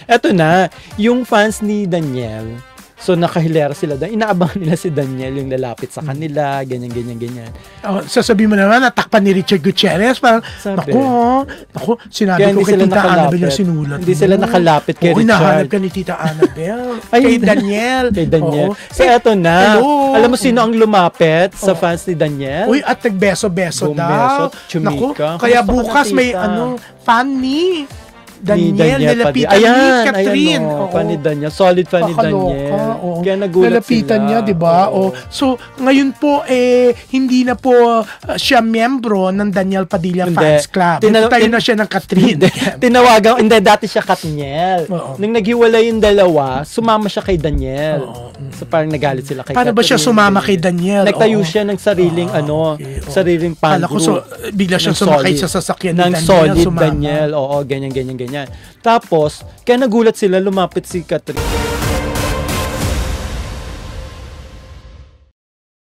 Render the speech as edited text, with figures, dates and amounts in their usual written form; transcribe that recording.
Eto na, yung fans ni Daniel, so nakahilera sila doon. Inaabangan nila si Daniel yung lalapit sa kanila, ganyan. Sasabihin mo naman, natakpan ni Richard Gutierrez, parang, naku, sinabi ko kay Tita Annabel yung sinulat. Hindi sila nakalapit kay Richard. Nahanap ka ni Tita Annabel. Kay Daniel. Kay Daniel. So eto na. Hello. Alam mo sino ang lumapit sa fans ni Daniel? Uy, at nagbeso-beso daw. Bumeso, chumika. Kaya Kamusta bukas ka na, may tita? fan ni Daniel, nalapitan ni Catherine. Fan ni Daniel. Solid fan ni Daniel. Kaya nagulat nalapitan sila. niya, di ba? So, ngayon po, hindi na po siya miyembro ng Daniel Padilla Fans Club. Tayo na siya ng Catherine. Tinawagan, hindi, dati siya Katniel. Nung naghiwalay yung dalawa, sumama siya kay Daniel. So, parang nagalit sila kay Paano Catherine. ba siya sumama kay Daniel? Nagtayo siya ng sariling, sariling fan group. So, bigla siya sumakay sa sasakyan ng ni Daniel. solid Daniel. Oo, ganyan. Tapos, kaya nagulat sila, lumapit si Catherine.